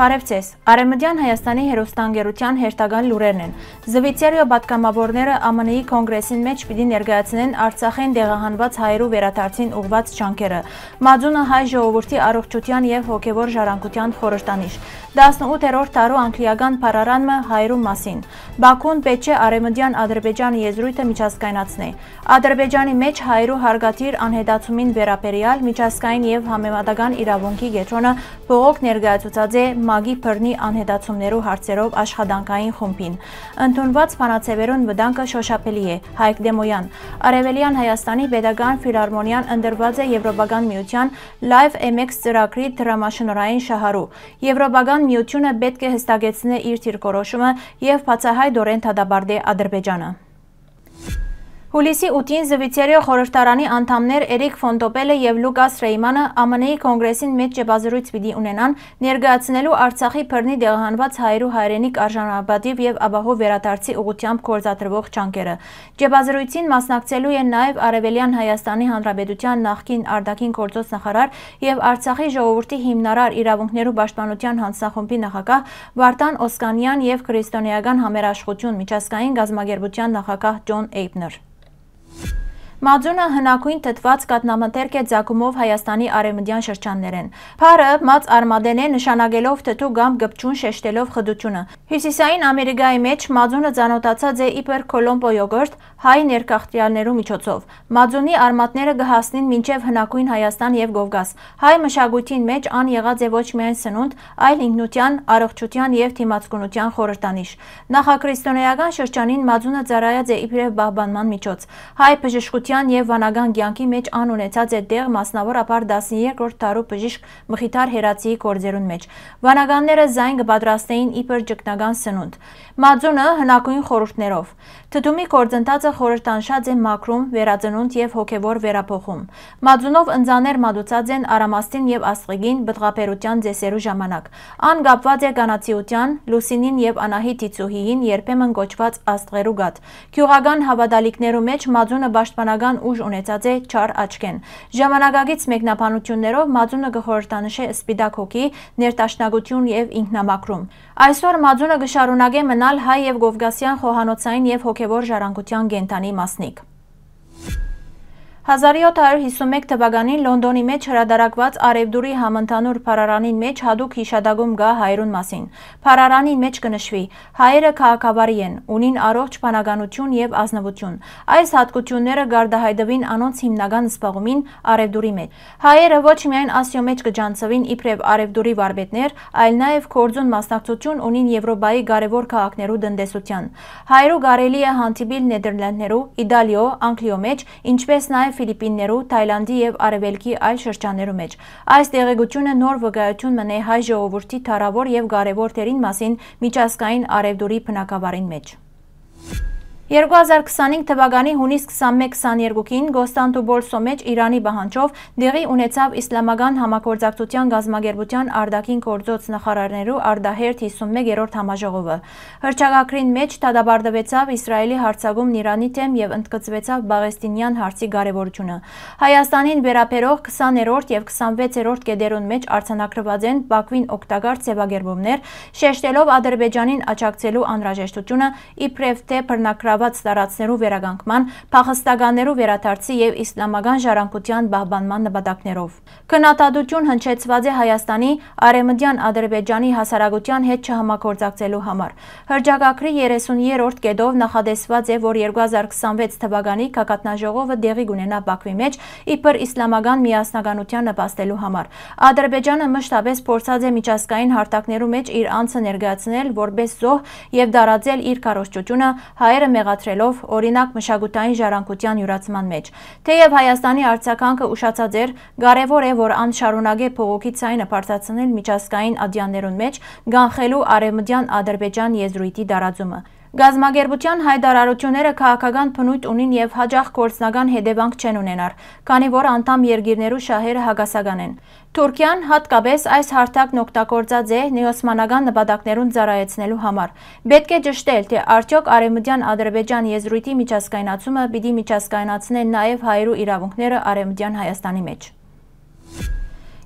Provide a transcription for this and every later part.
Բարև ձեզ, Արևմտյան Հայաստանի հեռուստաընկերության հերթական լուրերն են։ Զվիցերիո պատգամավորները ԱՄՆ-ի կոնգրեսին մեջ պիտի ներկայացնեն Արցախին դեղահանված հայերու վերադարձին ուղղված ջանքերը։ Մածունը հայ ժողովրդի առողջության եւ հոգեվոր ժառանգության խորհրդանիշ։ 18-րդ տարու անգլիական փառարանը հայերու մասին։ Բաքուն պետք է Արևմտյան Ադրբեջանի եզրույթը միջազգայնացնի։ Ադրբեջանի մեջ հայերու հարգադիր անհետացումին վերաբերյալ միջազգային եւ համեմատական իրավունքի կենտրոնը բողոք ներկայացուցած է ՄԱԳ-ի բռնի անհետացումներու հարցերով աշխատանքային խումբին։ Ընդունված բանացևերուն վտանգը շոշափելի է, Հայկ Դեմոյան։ Արևելյան Հայաստանի Պետական ֆիլհարմոնիան ընդրված է Եվրոպական միության Live MX ծրագրի դրամաշնորհային շահառու։ Եվրոպական միությունը պետք է հստակեցնի իր դիրքորոշումը եւ բացահայտորեն դադարեցնի Ադրբեջանը։ Հուլիսի 8-ին Զվիցերիո խորհրդարանի անդամներ Էրիկ Ֆոնտոպելը եւ Լուկաս Ռեյմանը ԱՄՆ-ի կոնգրեսին մեջ ջբազրույց պիտի ունենան ներկայացնելու Արցախի բռնի դեղահանված հայերու հայրենիք արժանապատիվ եւ ապահով վերադարձի ուղղությամբ գործադրվող ջանքերը։ Ջբազրույցին մասնակցելու են նաեւ Արևելյան Հայաստանի Հանրապետության նախկին արտաքին գործոս նախարար եւ Արցախի ժողովրդի հիմնարար իրավունքներու պաշտպանության հանձնախումբի նախագահ Վարդան Օսկանյան եւ քրիստոնեական համերաշխություն միջազգային գազམ་ագերբության նախագահ Ջոն Էյբներ։ Մածունը հնագույն թթված կաթնամթերք է ձակումով Հայաստանի արևմտյան շրջաններեն։ Փարը մած արմադեն է նշանակելով թթու կամ գպչուն շեշտելով խդությունը։ Հյուսիսային Ամերիկայի մեջ մածունը ծանոթացած է իբր Կոլոմբո յոգորտ հայ ներկախտյալներու միջոցով։ Մածունի արմատները կհասնին մինչև հնագույն Հայաստան եւ Կովկաս։ Հայ մշակույթին մեջ ան եղած է ոչ միայն սնունդ, այլ ինքնության, առողջության եւ թիմացկունության խորհրդանիշ։ Նախաքրիստոնեական շրջանին մածունը ծառայած է իբրև պահպանման միջոց։ Հայ բժշկության եւ վանական կյանքի մեջ ան ունեցած է դեղ մասնավորապես 12-րդ դարու բժիշկ Մխիթար Հերացիի գործերուն մեջ։ Վանականները զայն կպատրաստեին իբր ճգնական սնունդ։ Մածունը հնագույն խորհուրդներով։ Թթումի գործընթացը խորհրդանշած է մաքրում, վերածնունդ եւ հոգեվոր վերափոխում։ Մածունով ընձաներ մատուցած են Արամաստին եւ Աստղիկին բդղապերության ծեսերու ժամանակ։ Ան կապված է կանացիության, Լուսինին եւ Անահիտ Տիցուհիին երբեմն կոչված Աստղերու գատ։ Գյուղական հավատալիքներու մեջ մածունը պաշտպանական ուժ ունեցած է չար աչքեն։ Ժամանակակից մեկնաբանություններով մածունը կխորհրդանշե սպիտակ հոգի, ներտաշնակություն եւ ինքնամաքրում։ Այսօր մածունը կշարունակե մնալ հայ եւ կովկասյան խոհանոցային եւ հոգեվոր ժառանգության կենտրոնի մասնիկ։ 1751 թվականին Լոնդոնի մեջ հրադարակված Արևդուրի համընդհանուր փառարանին մեջ հadouk հիշադակում գա հայերուն մասին։ Փառարանին մեջ կնշվի. հայերը քաղաքավարի են, ունին առողջ բանականություն եւ ազնվություն։ Այս հատկությունները գարդահայտվին անոնց հիմնական զբաղումին Արևդուրի մեջ։ Հայերը ոչ միայն Ասիո մեջ կջանցվին իբրև Արևդուրի վարպետներ, այլ նաեւ կորձուն մասնակցություն ունին Եվրոպայի կարևոր քաղաքներու տնտեսության։ Հայերու կարելի է հանդիպիլ Նեդերլանդներու, Իտալիո, Անգլիո մեջ, ինչպես նաեւ Ֆիլիպիններու, Թայլանդի եւ Արևելքի այլ շրջաններու մեջ։ Այս տեղեկությունը նոր վկայություն մնե հայ ժողովրդի թարավոր եւ կարևոր դերին մասին միջազգային Արևդուրի բնակավարին մեջ։ 2025 թվականի հունիս 21-22-ին Կոստանդնուպոլսո մեջ Իրանի բանջով դեղի ունեցավ իսլամական համագործակցության գազམ་ագերբության արտաքին գործոց նախարարներու արդահերթ 51-րդ համաժողովը։ Հռչակագրին մեջ դադարեցավ Իսրայելի հարձակումն Իրանի դեմ եւ ընդգծվեցավ Պաղեստինյան հարցի կարեւորությունը։ Հայաստանին վերաբերող 20-րդ եւ 26-րդ կետերուն մեջ արձանագրված են Բաքվին օգտակար ձևակերպումներ, շեշտելով Ադրբեջանին աջակցելու անհրաժեշտությունը իբրև թե բռնակրավ տարածներու վերականգնման, փախստականներու վերադարձի եւ իսլամական ժառանգության պահպանման նպատակներով։ Քննադատություն հնչեցված է Հայաստանի Արևմտյան Ադրբեջանի հասարակության հետ չհամագործակցելու համար։ Հռչակագրի 30-րդ կետով նախադեсված է, որ 2026 թվականի գագաթնաժողովը դեղի կունենա Բաքվի մեջ իբր իսլամական միասնականության նպաստելու համար։ Ադրբեջանը մշտապես փորձած է միջազգային հարթակներու մեջ իր անձը ներկայացնել որպես զոհ եւ դարաձել իր քարոզչությունը հայերը մեղադրելով օրինակ մշակութային ժառանգության յուրացման մեջ։ Թեև Հայաստանի արձագանքը ուշացած էր, կարևոր է, որ ան շարունակե փողոքի ցայնը բարձրացնել միջազգային ադյաններուն մեջ, գանխելու Արևմտյան Ադրբեջան եզրույթի տարածումը։ Գազམ་ագերբության հայտարարությունները քաղաքական բնույթ ունին եւ հաջող գործնական հետևանք չեն ունենար, քանի որ անդամ երկիրներու շահերը հակասական են։ Թուրքիան հատկապես այս հարթակն օգտագործած է նեոսմանական նպատակներուն ծառայեցնելու համար։ Պետք է ճշտել, թե արդյոք Արևմտյան Ադրբեջան եզրույթի միջազգայնացումը պիտի միջազգայնացնեն նաեւ հայերու իրավունքները Արևմտյան Հայաստանի մեջ։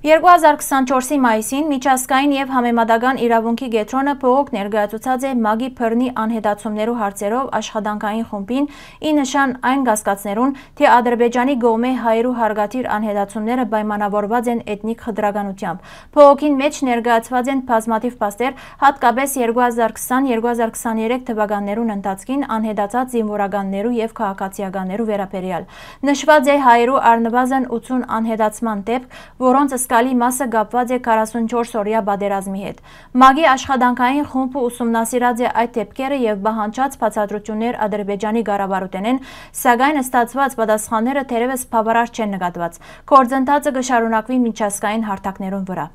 2024-ի մայիսին միջազգային և համեմատական իրավունքի կենտրոնը բողոք ներկայացուցած է ՄԱԳ-ի բռնի անհետացումներու հարցերով աշխատանքային խումբին, ի նշան այն կասկածներուն, թե Ադրբեջանի կողմէ հայերու հարգադիր անհետացումները պայմանավորված են էթնիկ խտրականությամբ։ Բողոքին մեջ ներկայացված են բազմաթիվ փաստեր, հատկապես 2020-2023 թվականներուն ընթացքին անհետացած զինվորականներու և քաղաքացիականներու վերաբերյալ։ Նշված է հայերու առնվազն 80 անհետացման դեպք, որոնց զգալի մասը կապված է 44-օրյա պատերազմի հետ։ ՄԱԳ-ի աշխատանքային խումբը ուսումնասիրած է այդ դեպքերը եւ պահանջած բացատրություններ Ադրբեջանի կառավարութենեն, սակայն ստացված պատասխանները թերևս բավարար չեն նկատված։ Գործընթացը կշարունակվի միջազգային հարթակներուն վրա։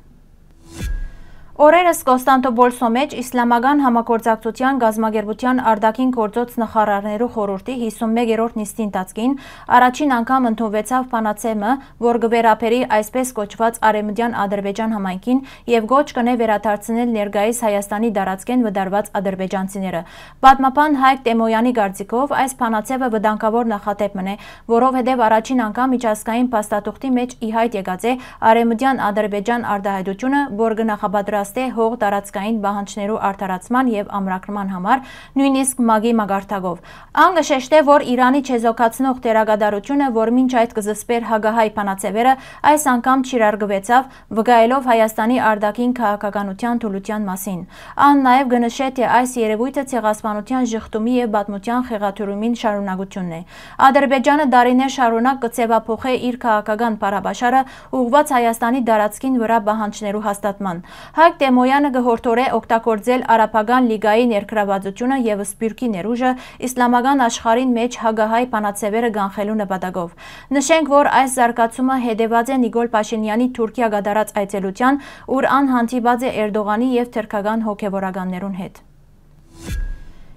Օրերս Կոստանդնուպոլսո մեջ Իսլամական համագործակցության կազմակերպության արտաքին գործոց նախարարներու խորհրդի 51-րդ նիստի ընթացքին առաջին անգամ ընդունվեցավ բանաձևը, որ կվերապերի այսպես կոչված Արևմտյան Ադրբեջան համայնքին եւ գոչ կնե վերադարձնել ներկայիս Հայաստանի տարածքեն վտարված ադրբեջանցիները։ Պատմաբան Հայկ Տեմոյանի կարծիքով այս բանաձևը վտանգավոր նախադեպ մնե, որովհետեւ առաջին անգամ միջազգային փաստաթուղթի մեջ ի հայտ եկած է Արևմտյան Ադրբեջան արտահայտությունը, որ կնախապատրաստի հող տարածքային պահանջներու արդարացման եւ ամրագրման համար, նույնիսկ ՄԱԳ-ի մագարտակով։ Ան կշեշտե, որ Իրանի չեզոքացնող դերակատարությունը, որ մինչ այդ կզսպեր հագահայ բանաձևերը, այս անգամ չիրարգվեցավ, վկայելով Հայաստանի արտաքին քաղաքականության թուլության մասին։ Ան նաեւ կնշե, թե այս երևույթը ցեղասպանության ժխտումի եւ պատմության խեղաթյուրումին շարունակությունն է։ Ադրբեջանը դարիներ շարունակ կցեվափոխե իր քաղաքական բարաբաշարը ուղղված Հայաստանի տարածքին վրա պահանջներու հաստատման։ Հայկ Տեմոյանը կհորդորե օգտագործել Արաբական լիգայի ներգրավվածությունը եւ սփյուռքի ներուժը իսլամական աշխարհին մեջ հագահայ բանաձևերը կանխելու նպատակով։ Նշենք, որ այս զարգացումը հետեւած է Նիկոլ Փաշինյանի Թուրքիա կատարած այցելության, ուր ան հանդիպած է Էրդողանի եւ թուրքական հոգեվորականներուն հետ։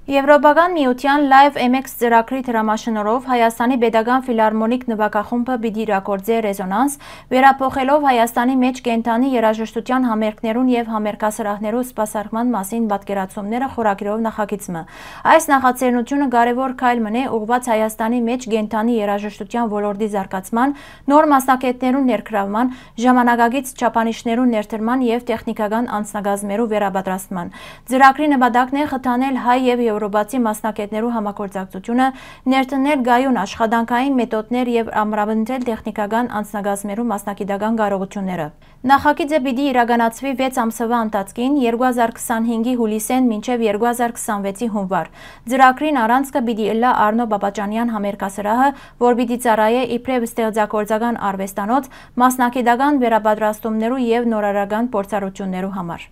Եվրոպական միության Live MX ծրագրի դրամաշնորհով Հայաստանի Պետական ֆիլհարմոնիկ նվագախումբը պիտի իրագործե ռեզոնանս, վերափոխելով Հայաստանի մեջ կենտրոնի երաժշտության համերգներուն եւ համերգասրահներու սպասարկման մասին պատկերացումները խորագրով նախագծումը։ Այս նախաձեռնությունը կարևոր քայլ մնե ուղղված Հայաստանի մեջ կենտրոնի երաժշտության ոլորտի զարգացման, նոր մասնակիցներուն ներգրավման, ժամանակակից չափանիշներու ներդրման եւ տեխնիկական անձնակազմերու վերապատրաստման։ Ծրագրի նպատակն է խթանել հայ եւ եվրոպացի մասնակիցներու համագործակցությունը, ներդնել գայուն աշխատանքային մեթոդներ եւ ամրապնդել տեխնիկական անձնակազմերու մասնակիտական կարողությունները։ Նախագիծը պիտի իրականացվի 6 ամսվա ընթացքին 2025-ի հուլիսեն մինչև 2026-ի հունվար։ Ծրագրին առանցքը պիտի ըլլա Արնո Բաբաջանյան համերգասրահը, որ պիտի ծառայե իբրև ստեղծագործական արվեստանոց, մասնակիտական վերապատրաստումներու եւ նորարարական փորձառություններու համար։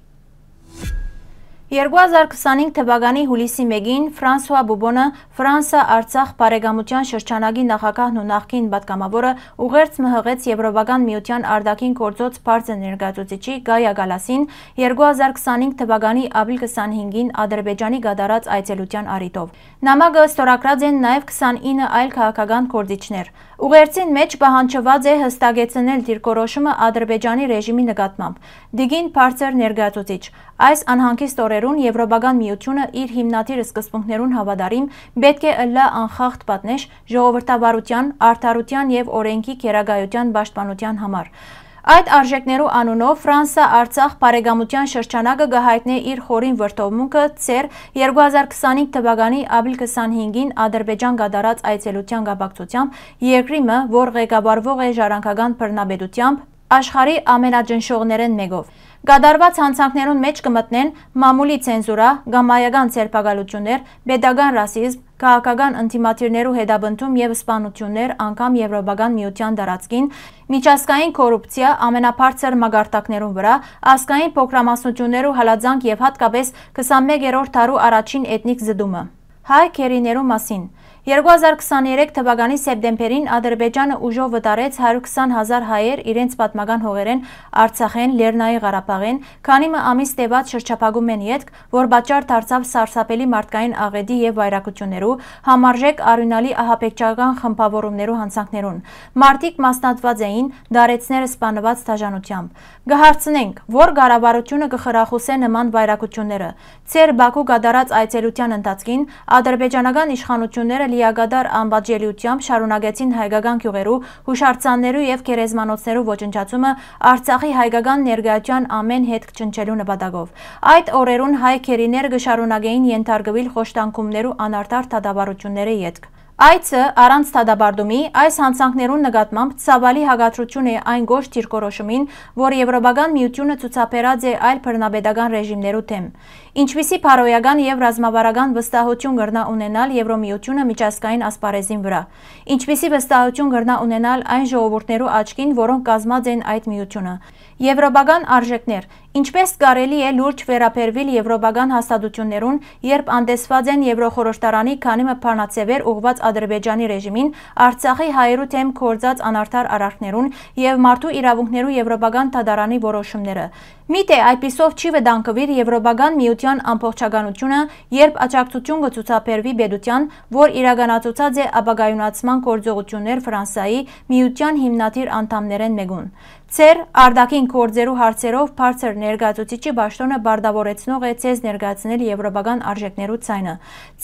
2025 թվականի հուլիսի 1-ին Ֆրանսուଆ Բուբոնը Ֆրանսա-Արցախ բարեկամության շրջանագի նախագահն ու նախկին պատգամավորը ուղերձ մհղեց Եվրոպական միության արտաքին գործոց բարձր ներկայացուցիչի Գայա Գալասին 2025 թվականի ապրիլ 25-ին Ադրբեջանի կատարած այցելության առիթով։ Նամակը ստորագրած են նաև 29 այլ քաղաքական գործիչներ։ Ուղերձին մեջ պահանջված է հստակեցնել դիրքորոշումը Ադրբեջանի ռեժիմի նկատմամբ։ Դիգին բարձր ներկայացուցիչ, այս անհանգիստ օրերուն Եվրոպական միությունը իր հիմնադիր սկզբունքներուն հավատարիմ պետք է ըլլա անխախտ պատնեշ ժողովրդավարության, արդարության եւ օրենքի գերագայության պաշտպանության համար։ Այդ արժեքներու անունով Ֆրանսա-Արցախ բարեկամության շրջանակը կհայտնի իր խորին վրդովմունքը ծեր 2025 թվականի ապրիլ 25-ին Ադրբեջան կատարած այցելության կապակցությամբ երկրի մը, որ ղեկավարվող է ժառանգական բռնապետությամբ, աշխարհի ամենաճնշողներեն մեկով։ Կատարված հանցանքներուն մեջ կմտնեն մամուլի ցենզուրա, գամայական ցերպակալություններ, պետական ռասիզմ, քաղաքական ընդդիմադիրներու հետապնդում եւ սպանություններ անգամ Եվրոպական միության տարածքին, միջազգային կոռուպցիա ամենաբարձր մագարտակներուն վրա, ազգային փոքրամասնություններու հալածանք եւ հատկապես 21-րդ դարու առաջին էթնիկ զդումը։ Հայ քերիներու մասին 2023 թվականի սեպտեմբերին Ադրբեջանը ուժով վտարեց 120,000 հայեր իրենց պատմական հողերեն Արցախեն, Լեռնային Ղարաբաղեն, քանի մը ամիս տևած շրջափակում են ետք, որ պատճառ դարձավ սարսափելի մարդկային աղետի եւ վայրակություններու, համարժեք արյունալի ահաբեկչական խմբավորումներու հանցանքներուն։ Մարդիկ մասնատված էին, դարեցները սպանված դաժանությամբ։ Կհարցնենք, որ կառավարությունը կխրախուսե նման վայրակությունները։ Ցեր Բաքու կատարած այցելության ընթացքին ադրբեջանական իշխանությունները լիագադար անբաժանելիությամբ շարունակեցին հայկական գյուղերու, հուշարձաններու եւ գերեզմանոցներու ոչնչացումը Արցախի հայկական ներկայության ամեն հետ չնչելու նպատակով։ Այդ օրերուն հայ քերիներ կշարունակեին ենթարկվել խոշտանգումներու անարտար դատավարությունները ետք։ Այցը առանց դատաբարդումի այս հանցանքներուն նկատմամբ ցավալի հակադրություն է այն գոշ դիրքորոշումին, որ Եվրոպական միությունը ցուցաբերած է այլ բռնապետական ռեժիմներու դեմ։ Ինչպիսի փարոյական եւ ռազմավարական վստահություն կրնա ունենալ Եվրոմիությունը միջազգային ասպարեզին վրա։ Ինչպիսի վստահություն կրնա ունենալ այն ժողովուրդներու աչքին, որոնք կազմած են այդ միությունը։ Եվրոպական արժեքներ, ինչպես կարելի է լուրջ վերաբերվել եվրոպական հաստատություններուն, երբ անդեսված են Եվրոխորհրդարանի քանի մփանացեվեր ուղված Ադրբեջանի ռեժիմին, Արցախի հայերու թեմ կործած անարդար արարքներուն եւ մարդու իրավունքներու Եվրոպական դատարանի որոշումները։ Միթե այդպիսով չի վտանգվիր Եվրոպական միության ամբողջականությունը, երբ աջակցություն կցուցաբերվի պետության, որ իրականացուցած է ապագայունացման գործողություններ Ֆրանսայի միության հիմնադիր անդամներեն մեկուն։ Ձեր արտաքին գործերու հարցերով բարձր ներկայացուցիչի պաշտոնը բարդավորեցնող է ձեզ ներկայացնել եվրոպական արժեքներու ցայնը։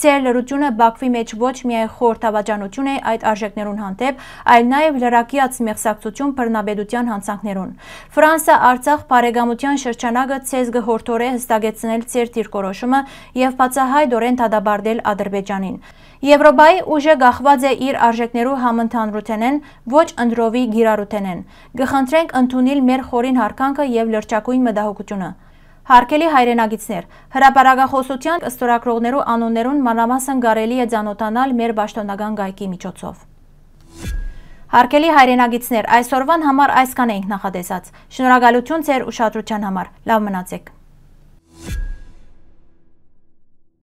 Ձեր լրությունը Բաքվի մեջ ոչ միայն խորհրդավաճառություն է այդ արժեքներուն հանդեպ, այլ նաև լրակիաց մեղսակցություն բռնապետության հանցանքներուն։ Ֆրանսա-Արցախ բարեկամության շրջանակը ձեզ կհորդորե հստակեցնել ձեր դիրքորոշումը եւ բացահայտորեն դատաբարդել Ադրբեջանին։ Եվրոպայի ուժը գախված է իր արժեքներու համընդհանրութենեն, ոչ ընդրովի գիրառութենեն։ Գխնդրենք ընդունել մեր խորին հարկանքը եւ լրջակույն մտահոգությունը։ Հարգելի հայրենագիտներ, հրապարակախոսության ստորագրողներու անուններուն մանրամասն կարելի է ծանոթանալ մեր պաշտոնական գայքի միջոցով։ Հարգելի հայրենագիտներ, այսօրվան համար այսքան էինք նախատեսած։ Շնորհակալություն ձեր ուշադրության համար։ Լավ մնացեք։